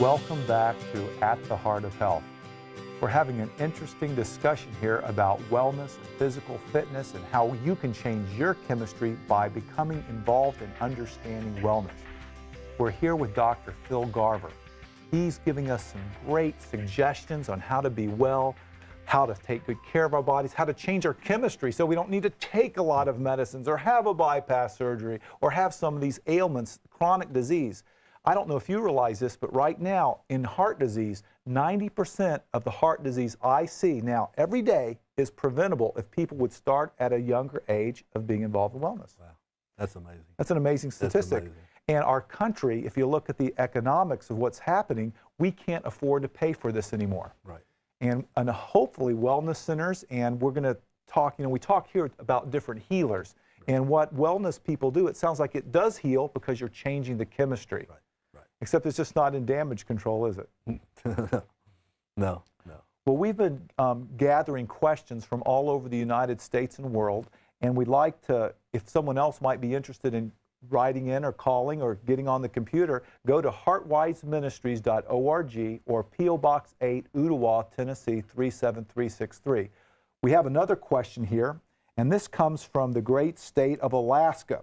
Welcome back to At the Heart of Health. We're having an interesting discussion here about wellness and physical fitness and how you can change your chemistry by becoming involved in understanding wellness. We're here with Dr. Phil Garver. He's giving us some great suggestions on how to be well, how to take good care of our bodies, how to change our chemistry so we don't need to take a lot of medicines or have a bypass surgery or have some of these ailments, chronic disease. I don't know if you realize this, but right now in heart disease, 90% of the heart disease I see now every day is preventable if people would start at a younger age of being involved in wellness. Wow, that's amazing. That's an amazing statistic. Amazing. And our country, if you look at the economics of what's happening, we can't afford to pay for this anymore. Right. And hopefully wellness centers, and we're going to talk, we talk here about different healers. Right. And what wellness people do, it sounds like it does heal because you're changing the chemistry. Right. Except it's just not in damage control, is it? No. Well, we've been gathering questions from all over the United States and world, and we'd like to, if someone else might be interested in writing in or calling or getting on the computer, go to heartwiseministries.org or P.O. Box 8, Ottawa, Tennessee 37363. We have another question here, and this comes from the great state of Alaska.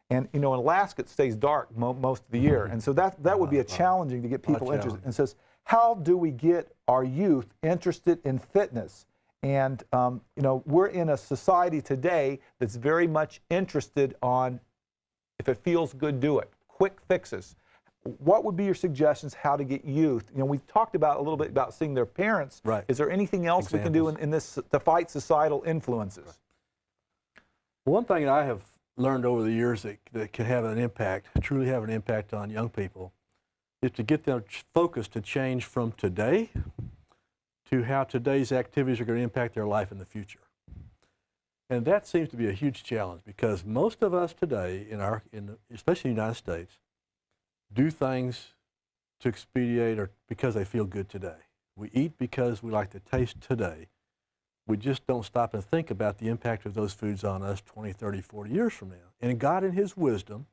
And, in Alaska, it stays dark most of the year. And so that would be challenging to get people interested. And it says, how do we get our youth interested in fitness? And, we're in a society today that's very much interested on, if it feels good, do it. Quick fixes. What would be your suggestions how to get youth? We've talked about a little bit about seeing their parents. Right. Is there anything else we can do in this to fight societal influences? Right. One thing I have learned over the years that can have an impact, truly have an impact on young people, is to get their focus to change from today to how today's activities are going to impact their life in the future. And that seems to be a huge challenge because most of us today, especially in the United States, do things to expedite or because they feel good today. We eat because we like the taste today. We just don't stop and think about the impact of those foods on us 20, 30, 40 years from now. And God, in His wisdom,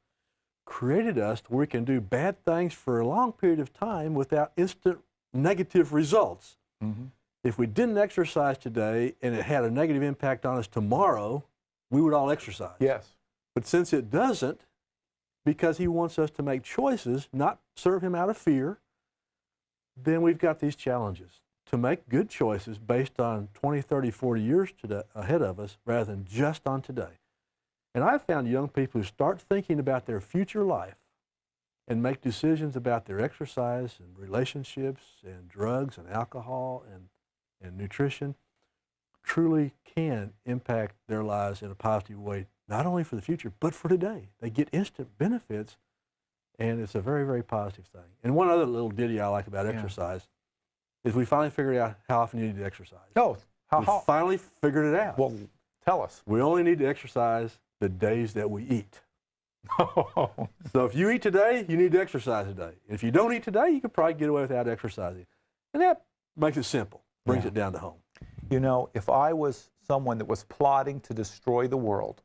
created us to where we can do bad things for a long period of time without instant negative results. Mm-hmm. If we didn't exercise today and it had a negative impact on us tomorrow, we would all exercise. Yes. But since it doesn't, because He wants us to make choices, not serve Him out of fear, then we've got these challenges to make good choices based on 20, 30, 40 years ahead of us rather than just on today. And I've found young people who start thinking about their future life and make decisions about their exercise and relationships and drugs and alcohol and nutrition truly can impact their lives in a positive way, not only for the future, but for today. They get instant benefits, and it's a very, very positive thing. And one other little ditty I like about exercise is we finally figured out how often you need to exercise. Oh, we finally figured it out. Well, tell us. We only need to exercise the days that we eat. So if you eat today, you need to exercise today. If you don't eat today, you could probably get away without exercising. And that makes it simple, brings it down to home. If I was someone that was plotting to destroy the world,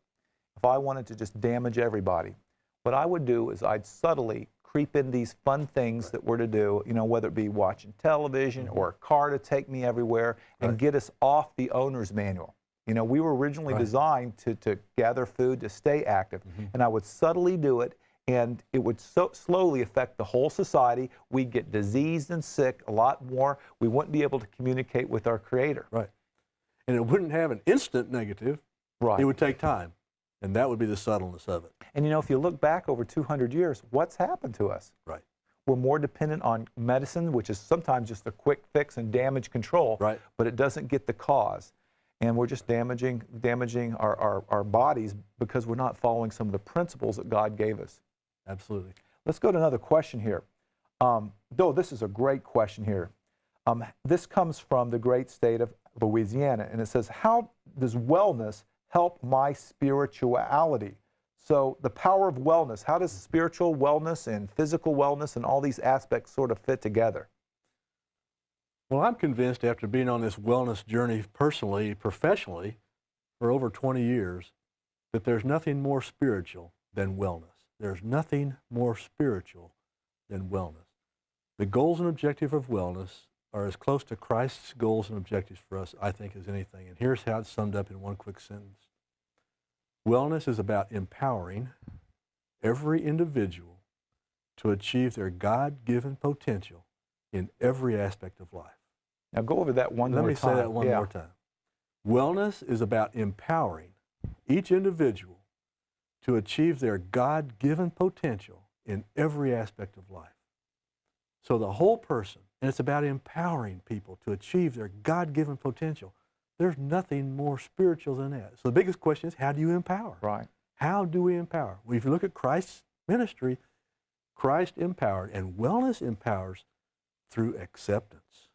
if I wanted to just damage everybody, what I would do is I'd subtly creep in these fun things that we're to do, whether it be watching television or a car to take me everywhere and get us off the owner's manual. We were originally designed to gather food, to stay active, and I would subtly do it, and it would slowly affect the whole society. We'd get diseased and sick a lot more. We wouldn't be able to communicate with our Creator. Right. And it wouldn't have an instant negative. Right. It would take time, and that would be the subtleness of it. And if you look back over 200 years, what's happened to us? Right. We're more dependent on medicine, which is sometimes just a quick fix and damage control, but it doesn't get the cause. And we're just damaging our bodies because we're not following some of the principles that God gave us. Absolutely. Let's go to another question here. Though this is a great question here. This comes from the great state of Louisiana, and it says, how does wellness help my spirituality? So the power of wellness, how does spiritual wellness and physical wellness and all these aspects sort of fit together? Well, I'm convinced after being on this wellness journey personally, professionally, for over 20 years, that there's nothing more spiritual than wellness. There's nothing more spiritual than wellness. The goals and objectives of wellness are as close to Christ's goals and objectives for us, I think, as anything. And here's how it's summed up in one quick sentence. Wellness is about empowering every individual to achieve their God-given potential in every aspect of life. Now go over that one more time. Let me say that one more time. Wellness is about empowering each individual to achieve their God-given potential in every aspect of life. So the whole person, and it's about empowering people to achieve their God-given potential. There's nothing more spiritual than that. So the biggest question is, how do you empower? Right. How do we empower? Well, if you look at Christ's ministry, Christ empowered, and wellness empowers through acceptance.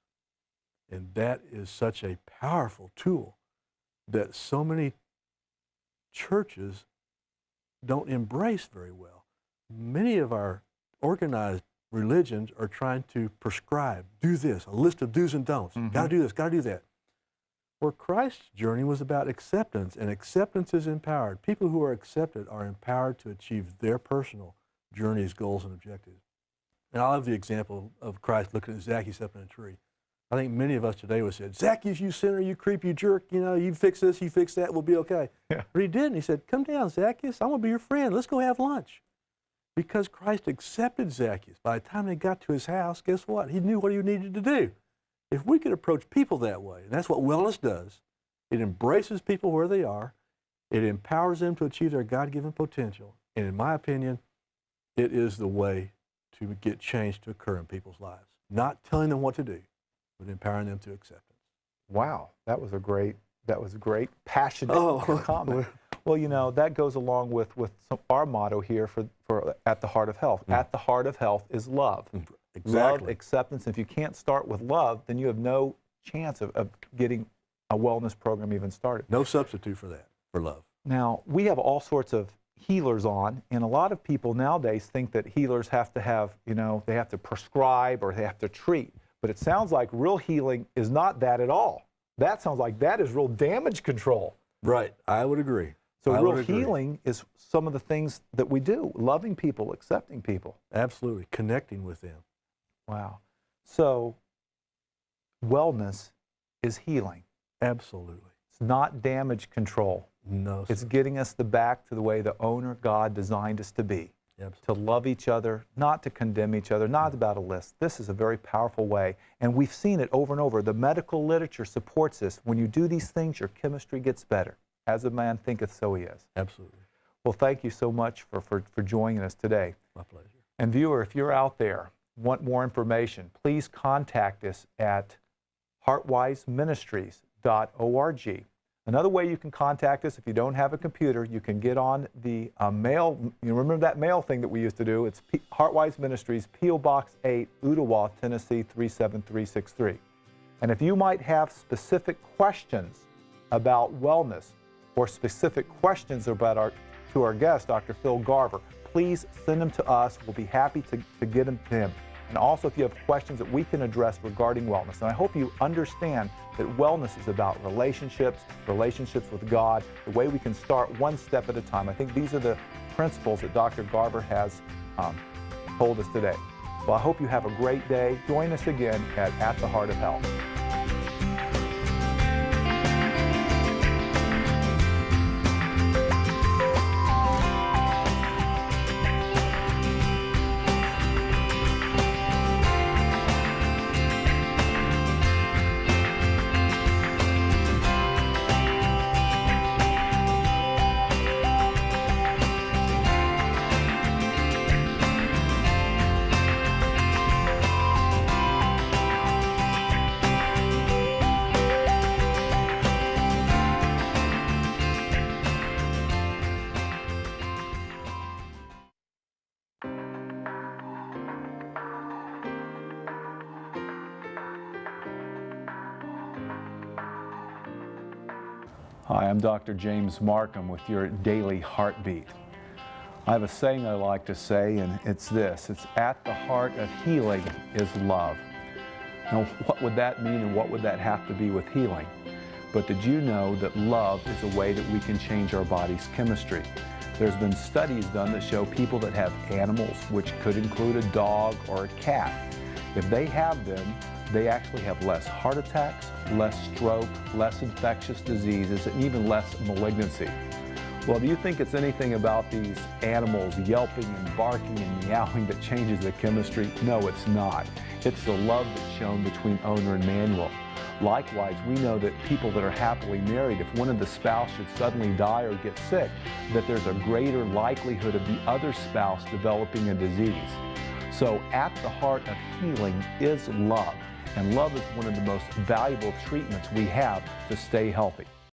And that is such a powerful tool that so many churches don't embrace very well. Many of our organized religions are trying to prescribe, do this, a list of do's and don'ts. Got to do this, got to do that. Where Christ's journey was about acceptance, and acceptance is empowered. People who are accepted are empowered to achieve their personal journeys, goals, and objectives. And I love the example of Christ looking at Zacchaeus up in a tree. I think many of us today would have said, Zacchaeus, you sinner, you creep, you jerk, you know, you fix this, you fix that, we'll be okay. Yeah. But he didn't. He said, come down, Zacchaeus, I'm going to be your friend. Let's go have lunch. Because Christ accepted Zacchaeus. By the time they got to his house, guess what? He knew what he needed to do. If we could approach people that way, and that's what wellness does, it embraces people where they are, it empowers them to achieve their God-given potential, and in my opinion, it is the way to get change to occur in people's lives. Not telling them what to do, but empowering them to acceptance. Wow, that was a great passionate comment. Well, you know, that goes along with our motto here for At the Heart of Health. At the heart of health is love. Exactly. Love, acceptance. If you can't start with love, then you have no chance of getting a wellness program even started. No substitute for that, for love. Now, we have all sorts of healers on, and a lot of people nowadays think that healers have to have, you know, they have to prescribe or they have to treat. But it sounds like real healing is not that at all. That sounds like that is real damage control. Right, I would agree. So real healing is some of the things that we do, loving people, accepting people. Absolutely, connecting with them. Wow. So wellness is healing. Absolutely. It's not damage control. No, sir. It's getting us back to the way the owner God designed us to be. Absolutely. To love each other, not to condemn each other, not about a list. This is a very powerful way, and we've seen it over and over. The medical literature supports this. When you do these things, your chemistry gets better. As a man thinketh, so he is. Absolutely. Well, thank you so much for joining us today. My pleasure. And viewer, if you're out there, want more information, please contact us at heartwiseministries.org. Another way you can contact us, if you don't have a computer, you can get on the mail. You remember that mail thing that we used to do? It's Heartwise Ministries, P.O. Box 8, Ottawa, Tennessee 37363. And if you might have specific questions about wellness or specific questions about to our guest, Dr. Phil Garver, please send them to us. We'll be happy to get them to him. And also, if you have questions that we can address regarding wellness, and I hope you understand that wellness is about relationships with God, the way we can start one step at a time. I think these are the principles that Dr. Garver has told us today. Well, I hope you have a great day. Join us again at the Heart of Health. Hi, I'm Dr. James Marcum with your Daily Heartbeat. I have a saying I like to say, and it's this: it's at the heart of healing is love. Now, what would that mean, and what would that have to be with healing? But did you know that love is a way that we can change our body's chemistry? There's been studies done that show people that have animals, which could include a dog or a cat, If they have them, they actually have less heart attacks, less stroke, less infectious diseases, and even less malignancy. Well, do you think it's anything about these animals yelping and barking and meowing that changes the chemistry? No, it's not. It's the love that's shown between owner and manual. Likewise, we know that people that are happily married, if one of the spouse should suddenly die or get sick, that there's a greater likelihood of the other spouse developing a disease. So at the heart of healing is love, and love is one of the most valuable treatments we have to stay healthy.